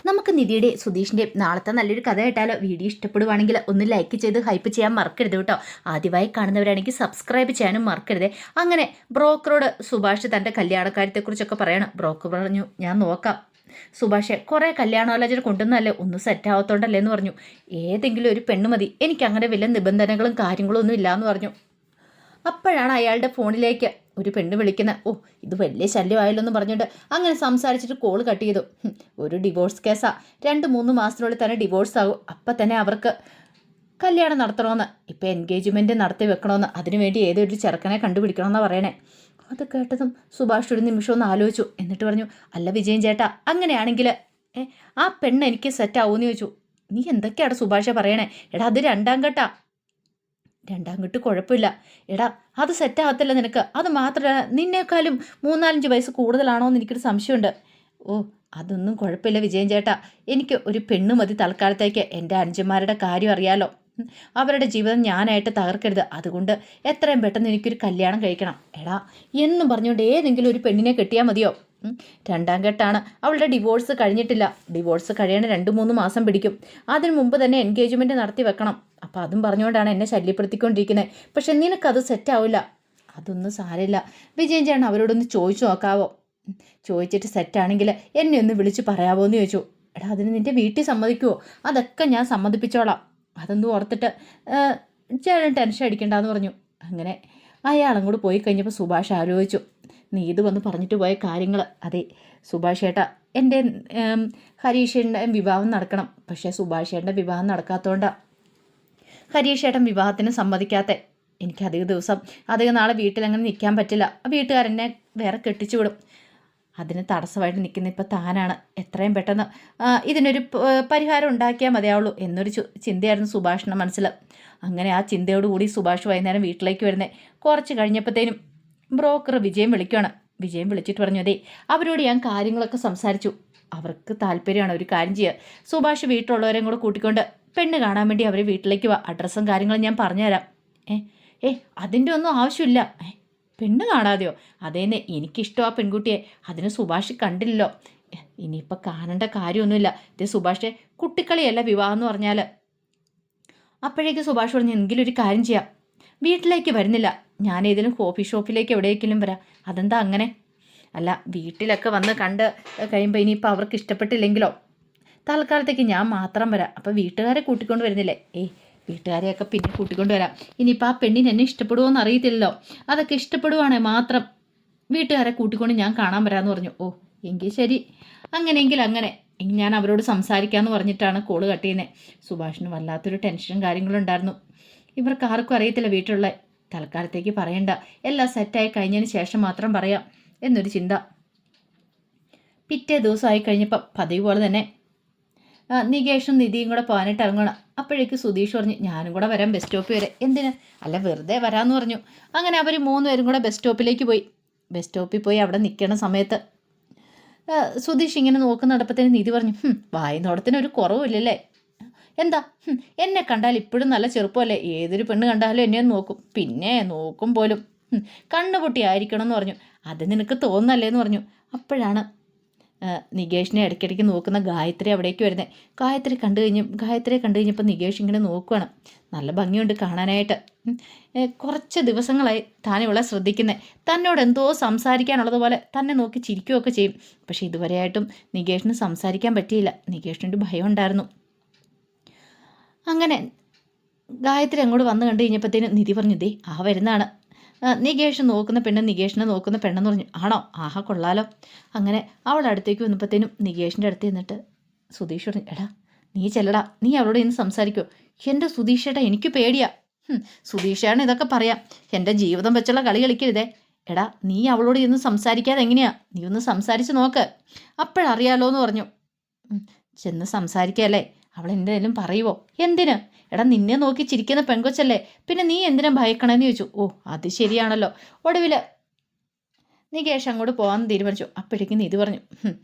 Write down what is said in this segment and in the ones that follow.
നമുക്ക് നിധിയുടെ സുധീഷിൻ്റെ നാളത്തെ നല്ലൊരു കഥ കേട്ടാലോ? വീഡിയോ ഇഷ്ടപ്പെടുവാണെങ്കിൽ ഒന്ന് ലൈക്ക് ചെയ്ത് ഹൈപ്പ് ചെയ്യാൻ മറക്കരുത് കേട്ടോ. ആദ്യമായി കാണുന്നവരാണെങ്കിൽ സബ്സ്ക്രൈബ് ചെയ്യാനും മറക്കരുത്. അങ്ങനെ ബ്രോക്കറോട് സുഭാഷ് തൻ്റെ കല്യാണക്കാര്യത്തെക്കുറിച്ചൊക്കെ പറയണം. ബ്രോക്കർ പറഞ്ഞു, ഞാൻ നോക്കാം. സുഭാഷെ, കുറേ കല്യാണാലോചന കൊണ്ടുവന്നല്ലേ, ഒന്നും സെറ്റ് ആവത്തോണ്ടല്ലേ എന്ന് പറഞ്ഞു. ഏതെങ്കിലും ഒരു പെണ്ണ് മതി, എനിക്ക് അങ്ങനെ വലിയ നിബന്ധനകളും കാര്യങ്ങളും ഒന്നും ഇല്ലയെന്ന് പറഞ്ഞു. അപ്പോഴാണ് അയാളുടെ ഫോണിലേക്ക് ഒരു പെണ്ണ് വിളിക്കുന്നത്. ഓ, ഇത് വലിയ ശല്യമായല്ലോ എന്ന് പറഞ്ഞുകൊണ്ട് അങ്ങനെ സംസാരിച്ചിട്ട് കോൾ കട്ട് ചെയ്തു. ഒരു ഡിവോഴ്സ് കേസാ, 2-3 മാസത്തിനുള്ളിൽ തന്നെ ഡിവോഴ്സ് ആകും. അപ്പം തന്നെ അവർക്ക് കല്യാണം നടത്തണമെന്ന്, ഇപ്പം എൻഗേജ്മെൻറ്റ് നടത്തി വെക്കണമെന്ന്, അതിനുവേണ്ടി ഏതൊരു ചെറുക്കനെ കണ്ടുപിടിക്കണമെന്നാണ് പറയണേ. അത് കേട്ടതും സുഭാഷ് ഒരു നിമിഷം ഒന്ന് ആലോചിച്ചു. എന്നിട്ട് പറഞ്ഞു, അല്ല വിജയൻ ചേട്ടാ, അങ്ങനെയാണെങ്കിൽ ആ പെണ്ണ് എനിക്ക് സെറ്റ് ആവുമെന്ന് ചോദിച്ചു. നീ എന്തൊക്കെയാണ് സുഭാഷ പറയണേ? എടാ, അത് രണ്ടാം കെട്ട് കുഴപ്പമില്ല. എടാ, അത് സെറ്റാകത്തില്ല നിനക്ക്. അത് മാത്രമല്ല, നിന്നേക്കാളും 3-4 വയസ്സ് കൂടുതലാണോ എന്ന് എനിക്കൊരു സംശയമുണ്ട്. ഓ, അതൊന്നും കുഴപ്പമില്ല വിജയൻ ചേട്ടാ, എനിക്ക് ഒരു പെണ്ണ് മതി തൽക്കാലത്തേക്ക്. എൻ്റെ അനുജന്മാരുടെ കാര്യം അറിയാലോ, അവരുടെ ജീവിതം ഞാനായിട്ട് തകർക്കരുത്. അതുകൊണ്ട് എത്രയും പെട്ടെന്ന് എനിക്കൊരു കല്യാണം കഴിക്കണം. എടാ എന്നും പറഞ്ഞുകൊണ്ട് ഏതെങ്കിലും ഒരു പെണ്ണിനെ കെട്ടിയാൽ മതിയോ? രണ്ടാം കെട്ടാണ്, അവളുടെ ഡിവോഴ്സ് കഴിഞ്ഞിട്ടില്ല. ഡിവോഴ്സ് കഴിയണ 2-3 മാസം പിടിക്കും. അതിനു മുമ്പ് തന്നെ എൻഗേജ്മെൻറ്റ് നടത്തി വെക്കണം. അപ്പം അതും പറഞ്ഞുകൊണ്ടാണ് എന്നെ ശല്യപ്പെടുത്തിക്കൊണ്ടിരിക്കുന്നത്. പക്ഷെ നിനക്കത് സെറ്റാവില്ല. അതൊന്നും സാരമില്ല വിജയൻ ചേട്ടൻ, അവരോടൊന്ന് ചോദിച്ചു നോക്കാവോ? ചോദിച്ചിട്ട് സെറ്റാണെങ്കിൽ എന്നെ ഒന്ന് വിളിച്ച് പറയാവോ എന്ന് ചോദിച്ചു. എടാ, അതിന് നിൻ്റെ വീട്ടിൽ സമ്മതിക്കുമോ? അതൊക്കെ ഞാൻ സമ്മതിപ്പിച്ചോളാം. അതൊന്നും ഓർത്തിട്ട് ചേട്ടൻ ടെൻഷൻ അടിക്കണ്ടെന്ന് പറഞ്ഞു. അങ്ങനെ അയാളും കൂടി പോയി കഴിഞ്ഞപ്പോൾ സുഭാഷ് ആലോചിച്ചു. നീ ഇത് വന്ന് പറഞ്ഞിട്ട് പോയ കാര്യങ്ങൾ. അതെ സുഭാഷ് ചേട്ടാ, എൻ്റെ ഹരീഷേട്ടൻ്റെ വിവാഹം നടക്കണം. പക്ഷേ സുഭാഷ് ചേട്ടൻ്റെ വിവാഹം നടക്കാത്തതുകൊണ്ടാണ് ഹരീഷ് ഏട്ടൻ വിവാഹത്തിന് സമ്മതിക്കാത്ത. എനിക്ക് അധികം നാളെ വീട്ടിലങ്ങനെ നിൽക്കാൻ പറ്റില്ല. വീട്ടുകാരെന്നെ വേറെ കെട്ടിച്ചു വിടും. അതിന് തടസ്സമായിട്ട് നിൽക്കുന്ന ഇപ്പം താനാണ്. എത്രയും പെട്ടെന്ന് ഇതിനൊരു പരിഹാരം ഉണ്ടാക്കിയാൽ മതിയാവുള്ളൂ എന്നൊരു ചിന്തയായിരുന്നു സുഭാഷിൻ്റെ മനസ്സിൽ. അങ്ങനെ ആ ചിന്തയോടുകൂടി സുഭാഷ് വൈകുന്നേരം വീട്ടിലേക്ക് വരുന്നത്. കുറച്ച് കഴിഞ്ഞപ്പോഴത്തേനും ബ്രോക്കർ വിജയം വിളിക്കുകയാണ്. വിജയം വിളിച്ചിട്ട് പറഞ്ഞു, അതെ അവരോട് ഞാൻ കാര്യങ്ങളൊക്കെ സംസാരിച്ചു. അവർക്ക് താല്പര്യമാണ്. ഒരു കാര്യം ചെയ്യുക, സുഭാഷ് വീട്ടിലുള്ളവരെയും കൂടെ കൂട്ടിക്കൊണ്ട് പെണ്ണ് കാണാൻ വേണ്ടി അവർ വീട്ടിലേക്ക് വാ. അഡ്രസ്സും കാര്യങ്ങളും ഞാൻ പറഞ്ഞുതരാം. അതിൻ്റെ ഒന്നും ആവശ്യമില്ല. പെണ്ണ് കാണാതെയോ? അതേന്നെ, എനിക്കിഷ്ടം ആ പെൺകുട്ടിയെ. അതിന് സുഭാഷ് കണ്ടില്ലല്ലോ. ഇനിയിപ്പോൾ കാണേണ്ട കാര്യമൊന്നുമില്ല. ഇത് സുഭാഷെ കുട്ടിക്കളിയല്ല വിവാഹം എന്ന് പറഞ്ഞാൽ. അപ്പോഴേക്ക് സുഭാഷ് പറഞ്ഞു, എങ്കിലും ഒരു കാര്യം ചെയ്യാം, വീട്ടിലേക്ക് വരുന്നില്ല, ഞാൻ ഏതെങ്കിലും കോഫി ഷോപ്പിലേക്ക് എവിടേക്കെങ്കിലും വരാം. അതെന്താ അങ്ങനെ? അല്ല, വീട്ടിലൊക്കെ വന്ന് കണ്ട് കഴിയുമ്പോൾ ഇനിയിപ്പോൾ അവർക്ക് ഇഷ്ടപ്പെട്ടില്ലെങ്കിലോ? തൽക്കാലത്തേക്ക് ഞാൻ മാത്രം വരാം. അപ്പോൾ വീട്ടുകാരെ കൂട്ടിക്കൊണ്ട് വരുന്നില്ലേ? വീട്ടുകാരെയൊക്കെ പിന്നെ കൂട്ടിക്കൊണ്ട് വരാം. ഇനിയിപ്പോൾ ആ പെണ്ണിന് എന്നെ ഇഷ്ടപ്പെടുമോ എന്ന് അറിയത്തില്ലല്ലോ. അതൊക്കെ ഇഷ്ടപ്പെടുവാണെങ്കിൽ മാത്രം വീട്ടുകാരെ കൂട്ടിക്കൊണ്ട് ഞാൻ കാണാൻ വരാമെന്ന് പറഞ്ഞു. ഓ, എങ്കിൽ ശരി, അങ്ങനെയെങ്കിൽ അങ്ങനെ, ഞാൻ അവരോട് സംസാരിക്കാമെന്ന് പറഞ്ഞിട്ടാണ് കോള് കട്ട് ചെയ്യുന്നത്. സുഭാഷിന് വല്ലാത്തൊരു ടെൻഷനും കാര്യങ്ങളും ഉണ്ടായിരുന്നു. ഇവർക്ക് ആർക്കും അറിയത്തില്ല വീട്ടിലുള്ള. തൽക്കാലത്തേക്ക് പറയണ്ട, എല്ലാം സെറ്റായി കഴിഞ്ഞതിന് ശേഷം മാത്രം പറയാം എന്നൊരു ചിന്ത. പിറ്റേ ദിവസമായി കഴിഞ്ഞപ്പോൾ പതിവ് പോലെ തന്നെ നികേഷും നിധിയും കൂടെ പോകാനായിട്ട് ഇറങ്ങണം. അപ്പോഴേക്ക് സുധീഷ് പറഞ്ഞു, ഞാനും കൂടെ വരാം ബസ് സ്റ്റോപ്പ് വരെ. എന്തിന്? അല്ല, വെറുതെ വരാമെന്ന് പറഞ്ഞു. അങ്ങനെ അവർ 3 പേരും കൂടെ ബസ് സ്റ്റോപ്പിലേക്ക് പോയി. ബസ് സ്റ്റോപ്പിൽ പോയി അവിടെ നിൽക്കണ സമയത്ത് സുധീഷ് ഇങ്ങനെ നോക്കുന്നിടപ്പത്തേന് നിധി പറഞ്ഞു, വായുന്നോടത്തിനൊരു കുറവില്ലല്ലേ? എന്താ? എന്നെ കണ്ടാൽ ഇപ്പോഴും നല്ല ചെറുപ്പമല്ലേ? ഏതൊരു പെണ്ണ് കണ്ടാലും എന്നെ നോക്കും. പിന്നെ നോക്കും പോലും കണ്ണുപൊട്ടി ആയിരിക്കണം എന്ന് പറഞ്ഞു. അത് നിനക്ക് തോന്നുന്നല്ലേന്ന് പറഞ്ഞു. അപ്പോഴാണ് നികേഷിനെ ഇടയ്ക്കിടയ്ക്ക് നോക്കുന്ന ഗായത്രി അവിടേക്ക് വരുന്നത്. ഗായത്രിയെ കണ്ടു കഴിഞ്ഞപ്പോൾ നികേഷ് ഇങ്ങനെ നോക്കുകയാണ്. നല്ല ഭംഗിയുണ്ട് കാണാനായിട്ട്. കുറച്ച് ദിവസങ്ങളായി താൻ ഇവളെ ശ്രദ്ധിക്കുന്നത്. തന്നോട് എന്തോ സംസാരിക്കാനുള്ളതുപോലെ തന്നെ നോക്കി ചിരിക്കുകയൊക്കെ ചെയ്യും. പക്ഷേ ഇതുവരെയായിട്ടും നികേഷിന് സംസാരിക്കാൻ പറ്റിയില്ല. നികേഷിനൊരു ഭയം ഉണ്ടായിരുന്നു. അങ്ങനെ ഗായത്രി അങ്ങോട്ട് വന്നു കണ്ടു കഴിഞ്ഞപ്പോഴത്തേനും നിധി പറഞ്ഞു, ദേ ആ വരുന്നതാണ്. നികേഷ് നോക്കുന്ന പെണ്ണ് നികേഷിനെ നോക്കുന്ന പെണ്ണെന്ന് പറഞ്ഞു. ആണോ? ആഹാ, കൊള്ളാലോ. അങ്ങനെ അവളുടെ അടുത്തേക്ക് വന്നപ്പോഴത്തേനും നികേഷിൻ്റെ അടുത്ത് നിന്നിട്ട് സുധീഷ് പറഞ്ഞു, എടാ നീ ചെല്ലടാ, നീ അവളോട് ഇന്ന് സംസാരിക്കുമോ? എൻ്റെ സുധീഷേട്ടാ, എനിക്ക് പേടിയാ. സുധീഷാണ് ഇതൊക്കെ പറയാം, എൻ്റെ ജീവിതം വെച്ചുള്ള കളി കളിക്കരുതേ. എടാ, നീ അവളോട് ഇന്ന് സംസാരിക്കാതെ എങ്ങനെയാ? നീ ഒന്ന് സംസാരിച്ച് നോക്ക്, അപ്പോഴറിയാലോ എന്ന് പറഞ്ഞു. ചെന്ന് സംസാരിക്കല്ലേ? അവൾ എന്തെങ്കിലും പറയുമോ? എന്തിന്? എടാ, നിന്നെ നോക്കി ചിരിക്കുന്ന പെൺകൊച്ചല്ലേ, പിന്നെ നീ എന്തിനാ ഭയക്കണമെന്ന് ചോദിച്ചു. ഓ, അത് ശരിയാണല്ലോ. ഒടുവിൽ നികേഷ് അങ്ങോട്ട് പോകാൻ തീരുമാനിച്ചു. അപ്പോഴേക്കും നിധി പറഞ്ഞു,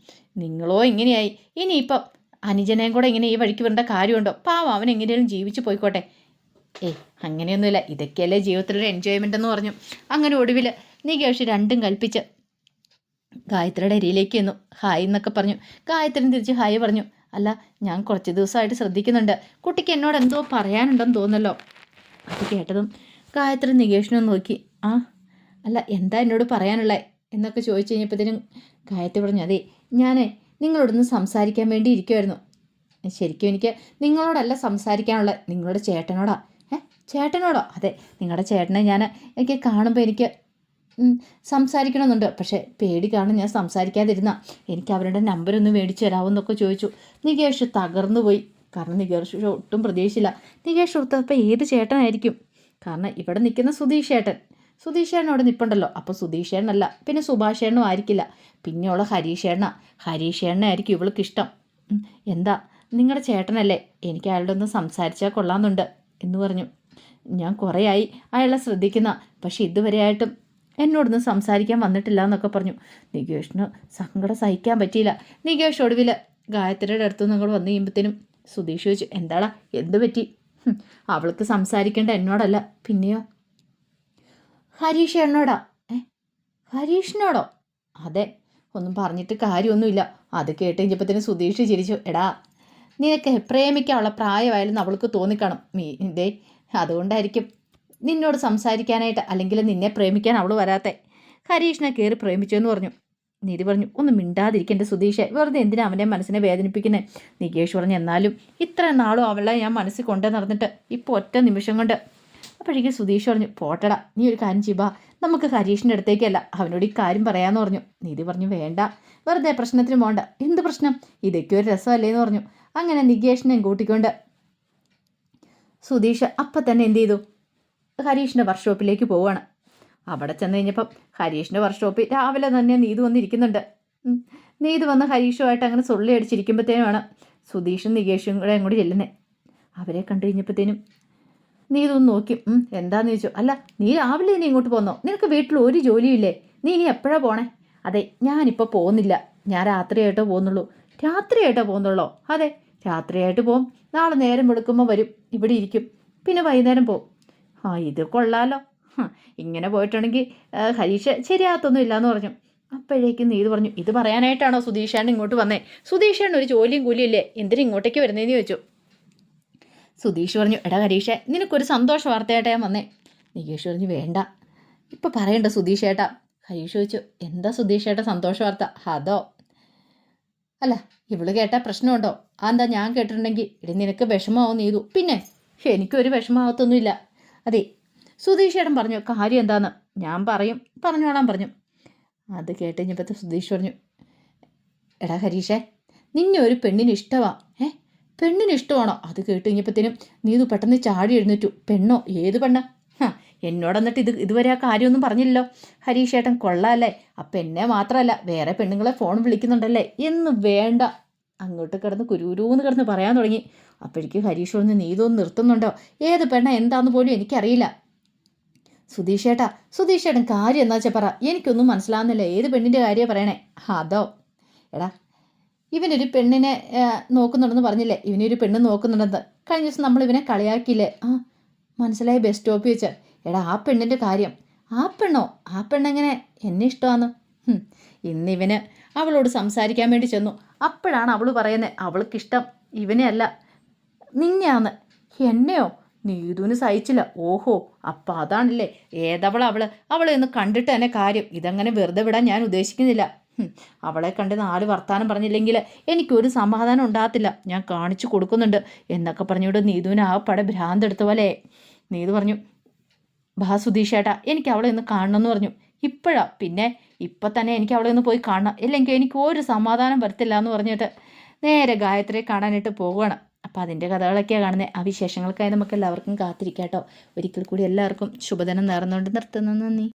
നിങ്ങളോ ഇങ്ങനെയായി, ഇനിയിപ്പം അനുജനെയും കൂടെ ഇങ്ങനെ ഈ വഴിക്ക് വരേണ്ട കാര്യമുണ്ടോ? പാവം, അവൻ എങ്ങനെയും ജീവിച്ചു പോയിക്കോട്ടെ. അങ്ങനെയൊന്നുമില്ല, ഇതൊക്കെയല്ലേ ജീവിതത്തിലൊരു എൻജോയ്മെൻ്റ് എന്ന് പറഞ്ഞു. അങ്ങനെ ഒടുവിൽ നികേഷ് രണ്ടും കൽപ്പിച്ച് ഗായത്രിയുടെ അരിയിലേക്ക് വന്നു. ഹായ് എന്നൊക്കെ പറഞ്ഞു. ഗായത്രി തിരിച്ച് ഹായ് പറഞ്ഞു. അല്ല, ഞാൻ കുറച്ച് ദിവസമായിട്ട് ശ്രദ്ധിക്കുന്നുണ്ട്, കുട്ടിക്ക് എന്നോട് എന്തോ പറയാനുണ്ടെന്ന് തോന്നല്ലോ. അത് കേട്ടതും ഗായത്രി നികേഷിനെ നോക്കി. ആ അല്ല, എന്താ എന്നോട് പറയാനുള്ളത് എന്നൊക്കെ ചോദിച്ചു കഴിഞ്ഞപ്പോഴത്തേനും ഗായത്രി പറഞ്ഞു, അതെ ഞാൻ നിങ്ങളോടൊന്ന് സംസാരിക്കാൻ വേണ്ടി ഇരിക്കുമായിരുന്നു. ശരിക്കും എനിക്ക് നിങ്ങളോടല്ല സംസാരിക്കാനുള്ളത്, നിങ്ങളുടെ ചേട്ടനോടാ. ചേട്ടനോടോ? അതെ, നിങ്ങളുടെ ചേട്ടനെ എനിക്ക് കാണുമ്പോൾ എനിക്ക് സംസാരിക്കണമെന്നുണ്ട്. പക്ഷേ പേടി കാരണം ഞാൻ സംസാരിക്കാതിരുന്ന. എനിക്ക് അവരുടെ നമ്പരൊന്ന് മേടിച്ചു തരാമെന്നൊക്കെ ചോദിച്ചു. നികേഷ് തകർന്നു പോയി. കാരണം നികേഷ് ഒട്ടും പ്രതീക്ഷിച്ചില്ല. നികേഷ് ഓർത്തപ്പോൾ ഏത് ചേട്ടനായിരിക്കും? കാരണം ഇവിടെ നിൽക്കുന്ന സുധീഷ് ചേട്ടൻ അവിടെ നിൽപ്പുണ്ടല്ലോ. അപ്പോൾ സുധീഷ് ചേട്ടനല്ല, പിന്നെ സുഭാഷ് ചേട്ടനും ആയിരിക്കില്ല, പിന്നെയുള്ള ഹരീഷ് ചേട്ടനായിരിക്കും ഇവൾക്ക് ഇഷ്ടം. എന്താ, നിങ്ങളുടെ ചേട്ടനല്ലേ? എനിക്ക് അയാളുടെ ഒന്ന് സംസാരിച്ചാൽ കൊള്ളാമെന്നുണ്ട് എന്ന് പറഞ്ഞു. ഞാൻ കുറേ ആയി അയാളെ ശ്രദ്ധിക്കുന്ന, പക്ഷെ ഇതുവരെയായിട്ടും എന്നോടൊന്നും സംസാരിക്കാൻ വന്നിട്ടില്ല എന്നൊക്കെ പറഞ്ഞു. നികേഷിന് സങ്കടം സഹിക്കാൻ പറ്റിയില്ല. നികേഷ് ഒടുവിൽ ഗായത്രിയുടെ അടുത്ത് നിങ്ങൾ വന്നു കഴിയുമ്പോഴത്തേനും സുധീഷ് ചോദിച്ചു, എന്താടാ, എന്ത് പറ്റി? അവൾക്ക് സംസാരിക്കേണ്ട എന്നോടല്ല, പിന്നെയോ? ഹരീഷ് എന്നോടാ. ഹരീഷിനോടോ? അതെ, ഒന്നും പറഞ്ഞിട്ട് കാര്യമൊന്നുമില്ല. അത് കേട്ട് കഴിഞ്ഞപ്പോഴത്തേനും സുധീഷ് ചിരിച്ചു. എടാ, നിനക്ക് പ്രേമിക്കാനുള്ള പ്രായമായാലും അവൾക്ക് തോന്നിക്കണം ഇതേ, അതുകൊണ്ടായിരിക്കും നിന്നോട് സംസാരിക്കാനായിട്ട്, അല്ലെങ്കിൽ നിന്നെ പ്രേമിക്കാൻ അവൾ വരാത്തെ. ഹരീഷിനെ കയറി പ്രേമിച്ചെന്ന് പറഞ്ഞു. നിധി പറഞ്ഞു, ഒന്ന് മിണ്ടാതിരിക്കേണ്ട സുധീഷെ, വെറുതെ എന്തിനാ അവൻ്റെ മനസ്സിനെ വേദനിപ്പിക്കുന്നത്? നികേഷ് പറഞ്ഞു, എന്നാലും ഇത്ര നാളും അവളെ ഞാൻ മനസ്സിൽ കൊണ്ടു നടന്നിട്ട് ഇപ്പോൾ ഒറ്റ നിമിഷം കൊണ്ട്. അപ്പോഴേക്കും സുധീഷ് പറഞ്ഞു, പോട്ടടാ, നീ ഒരു കാര്യം ചെയ്യ്, നമുക്ക് ഹരീഷിൻ്റെ അടുത്തേക്കല്ല അവനോട് ഈ കാര്യം പറയാമെന്ന് പറഞ്ഞു. നിധി പറഞ്ഞു, വേണ്ട, വെറുതെ പ്രശ്നത്തിന് പോകണ്ട. എന്ത് പ്രശ്നം? ഇതൊക്കെ ഒരു രസമല്ലേന്ന് പറഞ്ഞു. അങ്ങനെ നികേഷിനെയും കൂട്ടിക്കൊണ്ട് സുധീഷ് അപ്പം തന്നെ എന്ത് ചെയ്തു, ഹരീഷിൻ്റെ വർക്ക്ഷോപ്പിലേക്ക് പോവുകയാണ്. അവിടെ ചെന്ന് കഴിഞ്ഞപ്പം ഹരീഷിൻ്റെ വർക്ക്ഷോപ്പിൽ രാവിലെ തന്നെ നീതു വന്നിരിക്കുന്നുണ്ട്. നീതു വന്ന് ഹരീഷുമായിട്ട് അങ്ങനെ സൊള്ളി അടിച്ചിരിക്കുമ്പോഴത്തേനുമാണ് സുധീഷും നികേഷും കൂടെ ചെല്ലുന്നത്. അവരെ കണ്ടു കഴിഞ്ഞപ്പോഴത്തേനും നീതു ഒന്ന് നോക്കി. എന്താന്ന് ചോദിച്ചു. അല്ല, നീ രാവിലെ ഇനി ഇങ്ങോട്ട് പോന്നോ? നിനക്ക് വീട്ടിൽ ഒരു ജോലിയില്ലേ? നീ ഇനി എപ്പോഴാണ് പോണേ? അതെ, ഞാനിപ്പോൾ പോകുന്നില്ല, ഞാൻ രാത്രിയായിട്ടോ പോകുന്നുള്ളൂ. രാത്രിയായിട്ടോ പോകുന്നുള്ളോ? അതെ, രാത്രിയായിട്ട് പോകും. നാളെ നേരം വെളുക്കുമ്പോൾ വരും, ഇവിടെ ഇരിക്കും, പിന്നെ വൈകുന്നേരം പോകും. ഇത് കൊള്ളാലോ. ഇങ്ങനെ പോയിട്ടുണ്ടെങ്കിൽ ഹരീഷ് ശരിയാകത്തൊന്നും ഇല്ലയെന്ന് പറഞ്ഞു. അപ്പോഴേക്കും നീതു പറഞ്ഞു, ഇത് പറയാനായിട്ടാണോ സുധീഷാണ് ഇങ്ങോട്ട് വന്നേ? സുധീഷാണ് ഒരു ജോലിയും കൂലിയില്ലേ, എന്തിനും ഇങ്ങോട്ടേക്ക് വരുന്നതെന്ന് ചോദിച്ചു. സുധീഷ് പറഞ്ഞു, എടാ ഹരീഷേ, നിനക്കൊരു സന്തോഷ വാർത്തയായിട്ടാ ഞാൻ വന്നേ. നികേഷ് പറഞ്ഞു, വേണ്ട, ഇപ്പം പറയണ്ട സുധീഷ് ഏട്ടാ. ഹരീഷ് ചോദിച്ചു, എന്താ സുധീഷ് ഏട്ടാ സന്തോഷ വാർത്ത? അതോ? അല്ല, ഇവള് കേട്ടാൽ പ്രശ്നമുണ്ടോ? അതെന്താ, ഞാൻ കേട്ടിട്ടുണ്ടെങ്കിൽ ഇടി നിനക്ക് വിഷമാവും നീതു. പിന്നെ എനിക്കൊരു വിഷമാവത്തൊന്നുമില്ല. അതെ, സുധീഷ് ഏട്ടൻ പറഞ്ഞു, കാര്യം എന്താന്ന് ഞാൻ പറഞ്ഞോളാൻ പറഞ്ഞു. അത് കേട്ട് കഴിഞ്ഞപ്പോഴത്തെ സുധീഷ് പറഞ്ഞു, എടാ ഹരീഷേ, നിന്നെ ഒരു പെണ്ണിന് ഇഷ്ടമാ. പെണ്ണിന് ഇഷ്ടമാണോ? അത് കേട്ട് കഴിഞ്ഞപ്പോഴത്തേനും നീതു പെട്ടെന്ന് ചാടി എഴുന്നേറ്റു. പെണ്ണോ? ഏത് പെണ്ണ? എന്നോട് എന്നിട്ട് ഇതുവരെ ആ കാര്യമൊന്നും പറഞ്ഞില്ലല്ലോ. ഹരീഷ് ഏട്ടൻ കൊള്ളാമല്ലേ? അപ്പം എന്നെ മാത്രമല്ല വേറെ പെണ്ണുങ്ങളെ ഫോൺ വിളിക്കുന്നുണ്ടല്ലേ എന്ന് വേണ്ട, അങ്ങോട്ട് കിടന്ന് കുരൂരൂന്ന് കിടന്ന് പറയാൻ തുടങ്ങി. അപ്പോഴേക്കും ഹരീഷ് പറഞ്ഞ്, നീതു ഒന്ന് നിർത്തുന്നുണ്ടോ? ഏത് പെണ്ണ എന്താന്ന് പോലും എനിക്കറിയില്ല. സുധീഷ് ഏട്ടൻ കാര്യം എന്താ വെച്ചാൽ പറ, എനിക്കൊന്നും മനസ്സിലാവുന്നില്ല. ഏത് പെണ്ണിൻ്റെ കാര്യമാണ് പറയണേ? അതോ? എടാ, ഇവനൊരു പെണ്ണിനെ നോക്കുന്നുണ്ടെന്ന് പറഞ്ഞില്ലേ? ഇവനൊരു പെണ്ണ് നോക്കുന്നുണ്ടെന്ന് കഴിഞ്ഞ ദിവസം നമ്മൾ ഇവനെ കളിയാക്കിയില്ലേ? മനസ്സിലായി, ബസ് സ്റ്റോപ്പിൽ വെച്ച്. എടാ, ആ പെണ്ണിൻ്റെ കാര്യം. ആ പെണ്ണോ? ആ പെണ്ണെങ്ങനെ എന്നെ ഇഷ്ടമാന്ന്? ഇന്നിവന് അവളോട് സംസാരിക്കാൻ വേണ്ടി ചെന്നു. അപ്പോഴാണ് അവൾ പറയുന്നത് അവൾക്കിഷ്ടം ഇവനെ അല്ല, നിന്നെയാന്ന്. എന്നെയോ? നീതുവിന് സഹിച്ചില്ല. ഓഹോ, അപ്പം അതാണല്ലേ അവളെ ഒന്ന് കണ്ടിട്ട് തന്നെ കാര്യം. ഇതങ്ങനെ വെറുതെ വിടാൻ ഞാൻ ഉദ്ദേശിക്കുന്നില്ല. അവളെ കണ്ട് 4 വർത്താനം പറഞ്ഞില്ലെങ്കിൽ എനിക്കൊരു സമാധാനം ഉണ്ടാകത്തില്ല, ഞാൻ കാണിച്ചു കൊടുക്കുന്നുണ്ട് എന്നൊക്കെ പറഞ്ഞുകൊണ്ട് നീതുവിന് ആ പട ഭ്രാന്തെടുത്ത പോലെ. നീതു പറഞ്ഞു, ബാ സുധീഷ് ഏട്ടാ, എനിക്ക് അവളെ ഒന്ന് കാണണമെന്ന് പറഞ്ഞു. ഇപ്പോഴാ? പിന്നെ ഇപ്പം തന്നെ എനിക്ക് അവളെ ഒന്ന് പോയി കാണണം, ഇല്ലെങ്കിൽ എനിക്ക് ഒരു സമാധാനം വരത്തില്ല എന്ന് പറഞ്ഞിട്ട് നേരെ ഗായത്രിയെ കാണാനായിട്ട് പോവുകയാണ്. അപ്പോൾ അതിൻ്റെ കഥകളൊക്കെയാണ് കാണുന്നത്. ആ വിശേഷങ്ങൾക്കായി നമുക്ക് എല്ലാവർക്കും കാത്തിരിക്കാം കേട്ടോ. ഒരിക്കൽ കൂടി എല്ലാവർക്കും ശുഭദിനം നേർന്നുകൊണ്ട് നിർത്തുന്നു. നന്ദി.